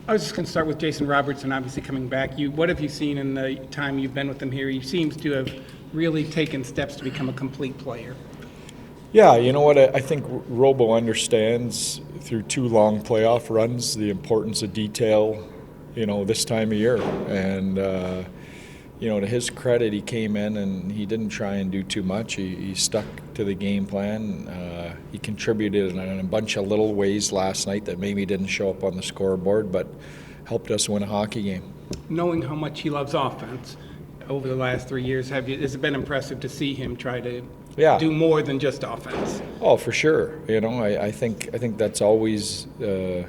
I was just going to start with Jason Robertson, obviously coming back. What have you seen in the time you've been with him here? He seems to have really taken steps to become a complete player. Yeah, you know what? I think Robo understands through 2 long playoff runs the importance of detail, this time of year. And, to his credit, he came in and he didn't try and do too much. He stuck to the game plan. He contributed in a bunch of little ways last night that maybe didn't show up on the scoreboard, but helped us win a hockey game. Knowing how much he loves offense over the last 3 years, has it been impressive to see him try to do more than just offense? Oh, for sure. I think that's always the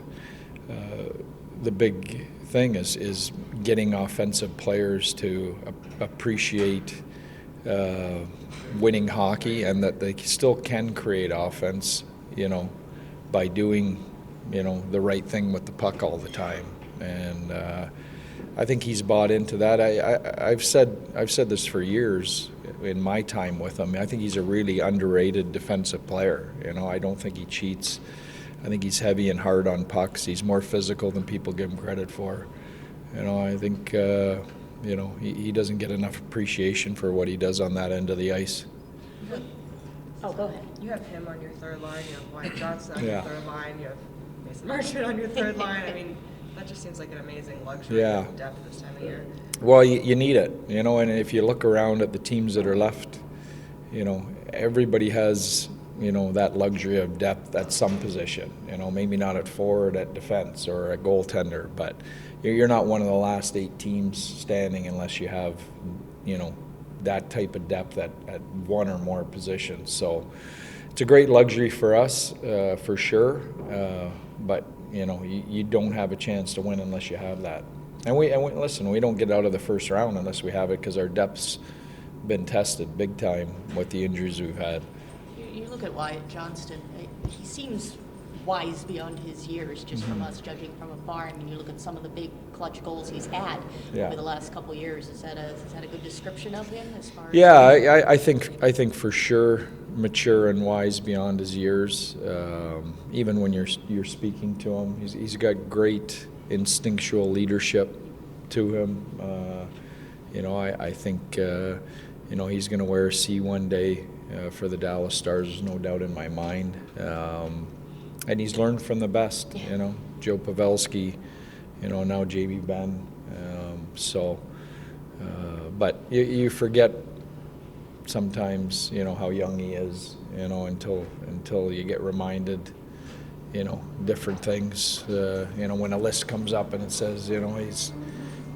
big thing is getting offensive players to appreciate winning hockey, and that they still can create offense, by doing, the right thing with the puck all the time. And I think he's bought into that. I've said this for years in my time with him. I think he's a really underrated defensive player. I don't think he cheats. I think he's heavy and hard on pucks. He's more physical than people give him credit for. I think he doesn't get enough appreciation for what he does on that end of the ice. Oh, go ahead. You have him on your third line. You have Wyatt Johnson on your Yeah. third line. You have Mason Marchand on your third line. I mean, that just seems like an amazing luxury Yeah. of depth this time of year. Well, you need it, and if you look around at the teams that are left, everybody has, that luxury of depth at some position. Maybe not at forward, at defense, or at goaltender, but you're not one of the last 8 teams standing unless you have, that type of depth at one or more positions. So it's a great luxury for us, for sure, but you don't have a chance to win unless you have that. And we listen, we don't get out of the first round unless we have it, because our depth's been tested big time with the injuries we've had. You look at Wyatt Johnston, he seems wise beyond his years, just from us judging from afar. I mean, you look at some of the big clutch goals he's had over the last couple of years. Is that a good description of him as far as? Yeah, I think for sure mature and wise beyond his years. Even when you're speaking to him, he's got great instinctual leadership to him. I think he's going to wear a C one day for the Dallas Stars. There's no doubt in my mind. And he's learned from the best. Joe Pavelski, now Jamie Benn. But you forget sometimes, how young he is, until you get reminded, different things. When a list comes up and it says, he's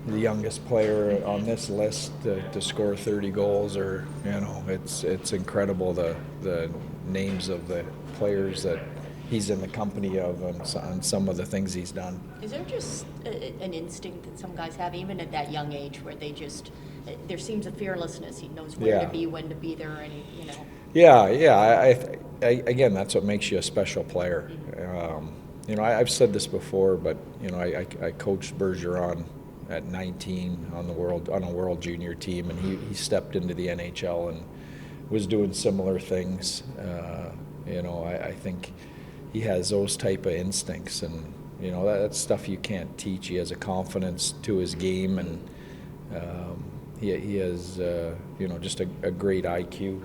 the youngest player on this list to score 30 goals, or, it's incredible the names of the players that he's in the company of and some of the things he's done. Is there just an instinct that some guys have, even at that young age, where they just, there seems a fearlessness? He knows where to be, when to be there, and Yeah. I again, that's what makes you a special player. I've said this before, but I coached Bergeron at 19 on a world junior team, and he stepped into the NHL and was doing similar things. I think he has those type of instincts, and that's stuff you can't teach. He has a confidence to his game, and he has just a great IQ.